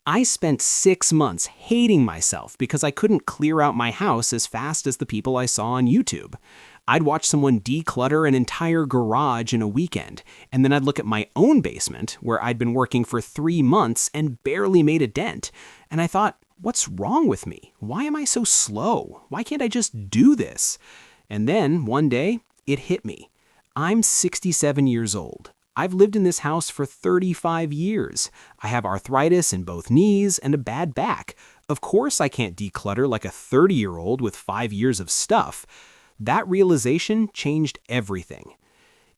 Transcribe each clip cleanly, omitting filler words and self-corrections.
I spent 6 months hating myself because I couldn't clear out my house as fast as the people I saw on YouTube. I'd watch someone declutter an entire garage in a weekend, and then I'd look at my own basement, where I'd been working for 3 months and barely made a dent, and I thought, what's wrong with me? Why am I so slow? Why can't I just do this? And then, one day, it hit me. I'm 67 years old. I've lived in this house for 35 years. I have arthritis in both knees and a bad back. Of course I can't declutter like a 30-year-old with 5 years of stuff. That realization changed everything.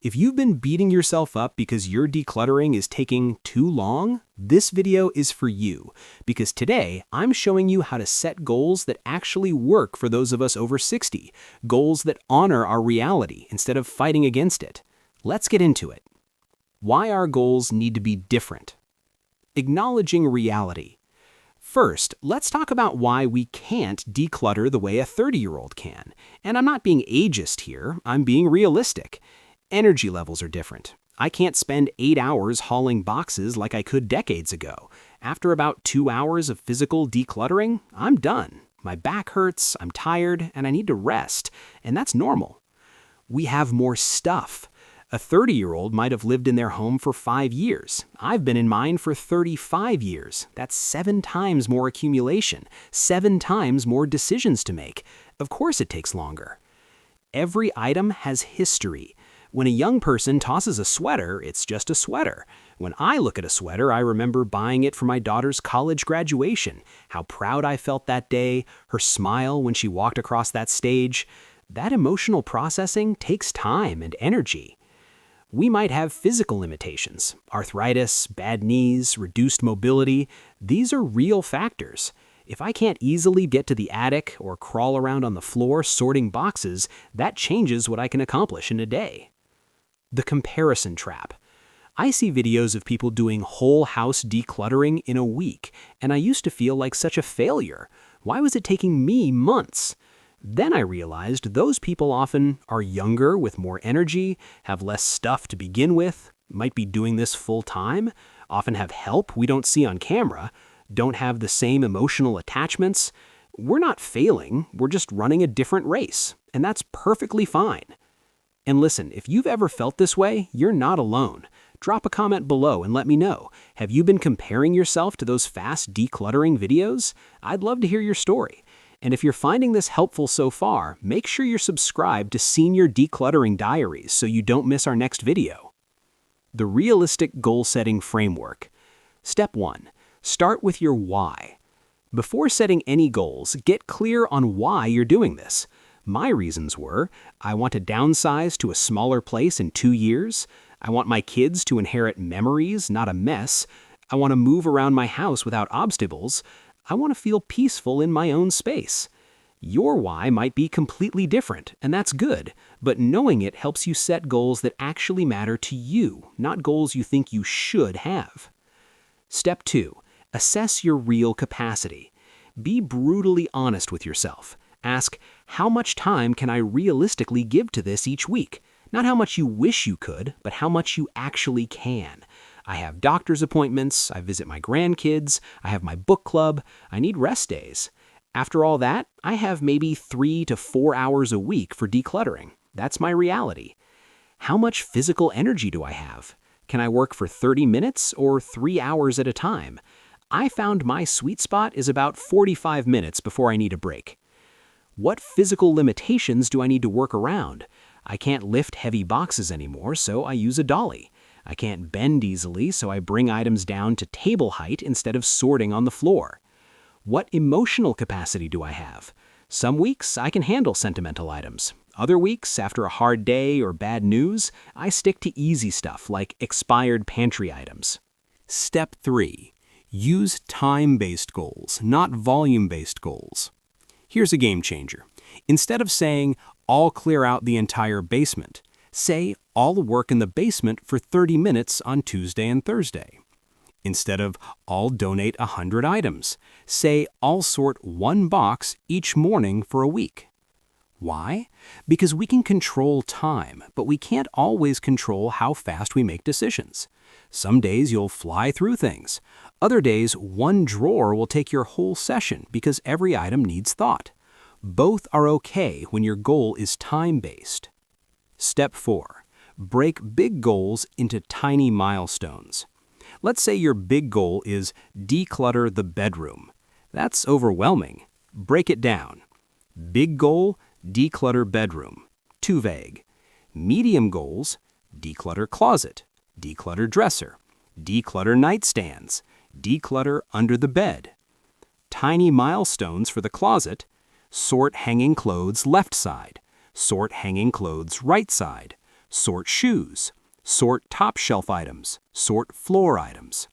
If you've been beating yourself up because your decluttering is taking too long, this video is for you, because today I'm showing you how to set goals that actually work for those of us over 60, goals that honor our reality instead of fighting against it. Let's get into it. Why our goals need to be different. Acknowledging reality. First, let's talk about why we can't declutter the way a 30-year-old can. And I'm not being ageist here, I'm being realistic. Energy levels are different. I can't spend 8 hours hauling boxes like I could decades ago. After about 2 hours of physical decluttering, I'm done. My back hurts, I'm tired, and I need to rest. And that's normal. We have more stuff. A 30-year-old might have lived in their home for 5 years. I've been in mine for 35 years. That's 7 times more accumulation, 7 times more decisions to make. Of course it takes longer. Every item has history. When a young person tosses a sweater, it's just a sweater. When I look at a sweater, I remember buying it for my daughter's college graduation, how proud I felt that day, her smile when she walked across that stage. That emotional processing takes time and energy. We might have physical limitations, arthritis, bad knees, reduced mobility. These are real factors. If I can't easily get to the attic or crawl around on the floor sorting boxes, that changes what I can accomplish in a day. The comparison trap. I see videos of people doing whole house decluttering in a week, and I used to feel like such a failure. Why was it taking me months? Then I realized those people often are younger with more energy, have less stuff to begin with, might be doing this full time, often have help we don't see on camera, don't have the same emotional attachments. We're not failing, we're just running a different race, and that's perfectly fine. And listen, if you've ever felt this way, you're not alone. Drop a comment below and let me know. Have you been comparing yourself to those fast decluttering videos? I'd love to hear your story. And if you're finding this helpful so far, make sure you're subscribed to Senior Decluttering Diaries so you don't miss our next video. The Realistic Goal Setting Framework. Step 1. Start with your why. Before setting any goals, get clear on why you're doing this. My reasons were, I want to downsize to a smaller place in 2 years. I want my kids to inherit memories, not a mess. I want to move around my house without obstacles. I want to feel peaceful in my own space. Your why might be completely different, and that's good, but knowing it helps you set goals that actually matter to you, not goals you think you should have. Step 2. Assess your real capacity. Be brutally honest with yourself. Ask, how much time can I realistically give to this each week? Not how much you wish you could, but how much you actually can. I have doctor's appointments, I visit my grandkids, I have my book club, I need rest days. After all that, I have maybe 3 to 4 hours a week for decluttering. That's my reality. How much physical energy do I have? Can I work for 30 minutes or 3 hours at a time? I found my sweet spot is about 45 minutes before I need a break. What physical limitations do I need to work around? I can't lift heavy boxes anymore, so I use a dolly. I can't bend easily, so I bring items down to table height instead of sorting on the floor. What emotional capacity do I have? Some weeks I can handle sentimental items. Other weeks, after a hard day or bad news, I stick to easy stuff like expired pantry items. Step 3. Use time-based goals, not volume-based goals. Here's a game changer. Instead of saying, I'll clear out the entire basement, say, I'll work in the basement for 30 minutes on Tuesday and Thursday. Instead of, I'll donate 100 items, say, I'll sort 1 box each morning for a week. Why? Because we can control time, but we can't always control how fast we make decisions. Some days you'll fly through things. Other days, one drawer will take your whole session because every item needs thought. Both are okay when your goal is time-based. Step 4. Break big goals into tiny milestones. Let's say your big goal is declutter the bedroom. That's overwhelming. Break it down. Big goal, declutter bedroom. Too vague. Medium goals, declutter closet, declutter dresser, declutter nightstands, declutter under the bed. Tiny milestones for the closet, sort hanging clothes left side, sort hanging clothes right side, sort shoes, sort top shelf items, sort floor items.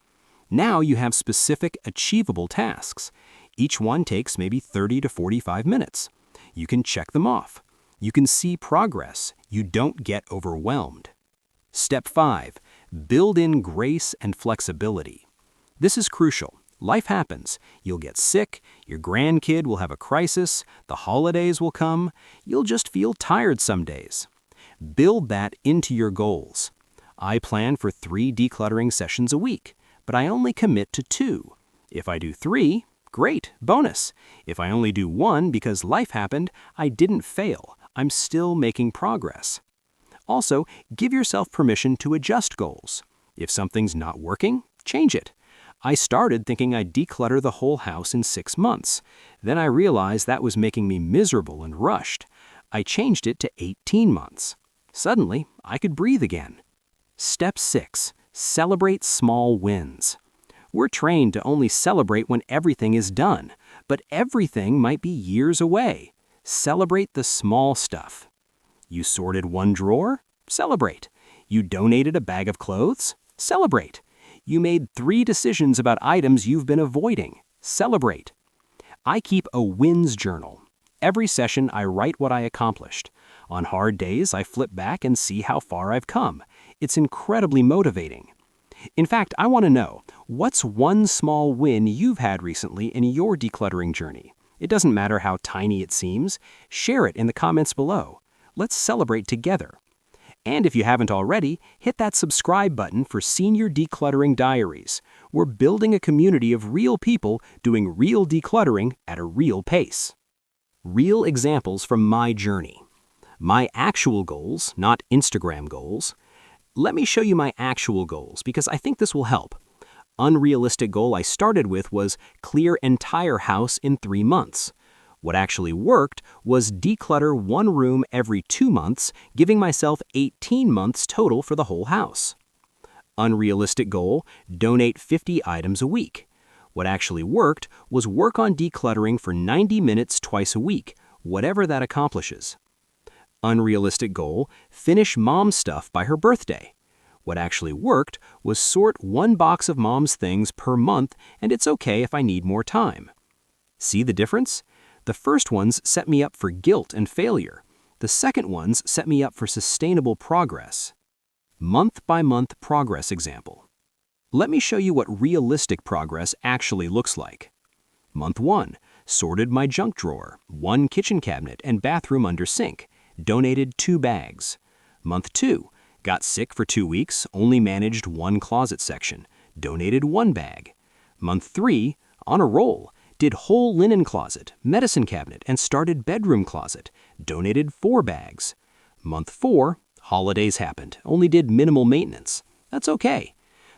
Now you have specific, achievable tasks. Each one takes maybe 30 to 45 minutes. You can check them off. You can see progress. You don't get overwhelmed. Step 5. Build in grace and flexibility. This is crucial. Life happens. You'll get sick, your grandkid will have a crisis, the holidays will come, you'll just feel tired some days. Build that into your goals. I plan for 3 decluttering sessions a week, but I only commit to 2. If I do 3, great, bonus. If I only do 1 because life happened, I didn't fail. I'm still making progress. Also, give yourself permission to adjust goals. If something's not working, change it. I started thinking I'd declutter the whole house in 6 months. Then I realized that was making me miserable and rushed. I changed it to 18 months. Suddenly, I could breathe again. Step 6. Celebrate small wins. We're trained to only celebrate when everything is done, but everything might be years away. Celebrate the small stuff. You sorted 1 drawer? Celebrate. You donated a bag of clothes? Celebrate. You made 3 decisions about items you've been avoiding. Celebrate. I keep a wins journal. Every session, I write what I accomplished. On hard days, I flip back and see how far I've come. It's incredibly motivating. In fact, I want to know, what's one small win you've had recently in your decluttering journey? It doesn't matter how tiny it seems. Share it in the comments below. Let's celebrate together. And if you haven't already, hit that subscribe button for Senior Decluttering Diaries. We're building a community of real people doing real decluttering at a real pace. Real examples from my journey. My actual goals, not Instagram goals. Let me show you my actual goals because I think this will help. Unrealistic goal I started with was clear entire house in 3 months. What actually worked was declutter 1 room every 2 months, giving myself 18 months total for the whole house. Unrealistic goal, donate 50 items a week. What actually worked was work on decluttering for 90 minutes twice a week, whatever that accomplishes. Unrealistic goal, finish mom's stuff by her birthday. What actually worked was sort 1 box of mom's things per month, and it's okay if I need more time. See the difference? The first ones set me up for guilt and failure. The second ones set me up for sustainable progress. Month-by-month progress example. Let me show you what realistic progress actually looks like. Month 1, sorted my junk drawer, 1 kitchen cabinet and bathroom under sink, donated 2 bags. Month 2, got sick for 2 weeks, only managed 1 closet section, donated 1 bag. Month 3, on a roll, did whole linen closet, medicine cabinet, and started bedroom closet, donated 4 bags. Month 4, holidays happened, only did minimal maintenance. That's okay.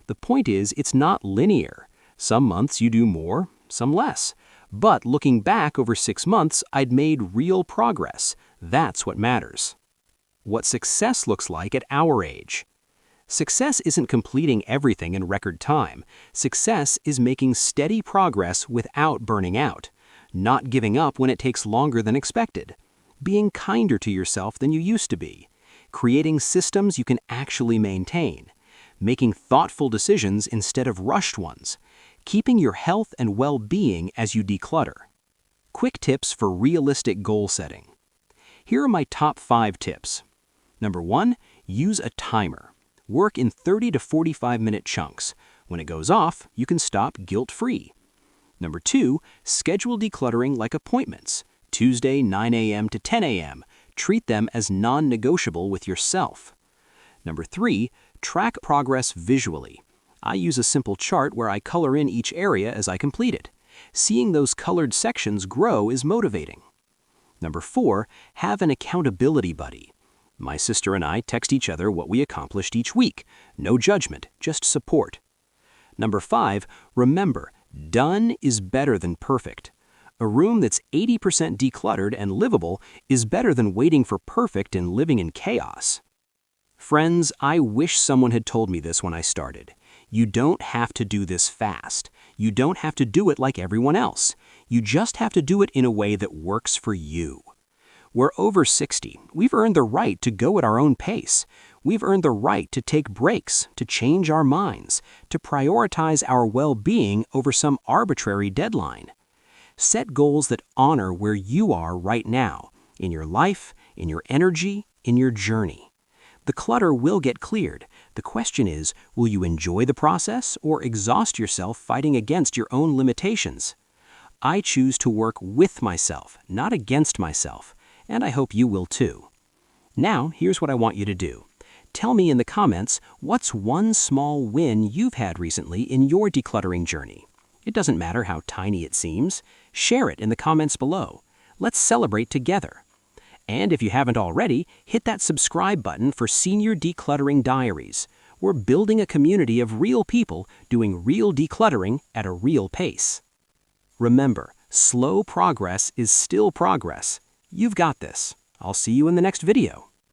The point is, it's not linear. Some months you do more, some less. But looking back over 6 months, I'd made real progress. That's what matters. What success looks like at our age. Success isn't completing everything in record time. Success is making steady progress without burning out. Not giving up when it takes longer than expected. Being kinder to yourself than you used to be. Creating systems you can actually maintain. Making thoughtful decisions instead of rushed ones. Keeping your health and well-being as you declutter. Quick tips for realistic goal setting. Here are my top 5 tips. Number 1, use a timer. Work in 30 to 45-minute chunks. When it goes off, you can stop guilt-free. Number 2, schedule decluttering like appointments. Tuesday, 9 a.m. to 10 a.m. Treat them as non-negotiable with yourself. Number 3, track progress visually. I use a simple chart where I color in each area as I complete it. Seeing those colored sections grow is motivating. Number 4, have an accountability buddy. My sister and I text each other what we accomplished each week. No judgment, just support. Number 5, remember, done is better than perfect. A room that's 80% decluttered and livable is better than waiting for perfect and living in chaos. Friends, I wish someone had told me this when I started. You don't have to do this fast. You don't have to do it like everyone else. You just have to do it in a way that works for you. We're over 60. We've earned the right to go at our own pace. We've earned the right to take breaks, to change our minds, to prioritize our well-being over some arbitrary deadline. Set goals that honor where you are right now, in your life, in your energy, in your journey. The clutter will get cleared. The question is, will you enjoy the process or exhaust yourself fighting against your own limitations? I choose to work with myself, not against myself, and I hope you will too. Now, here's what I want you to do. Tell me in the comments, what's one small win you've had recently in your decluttering journey? It doesn't matter how tiny it seems. Share it in the comments below. Let's celebrate together. And if you haven't already, hit that subscribe button for Senior Decluttering Diaries. We're building a community of real people doing real decluttering at a real pace. Remember, slow progress is still progress. You've got this. I'll see you in the next video.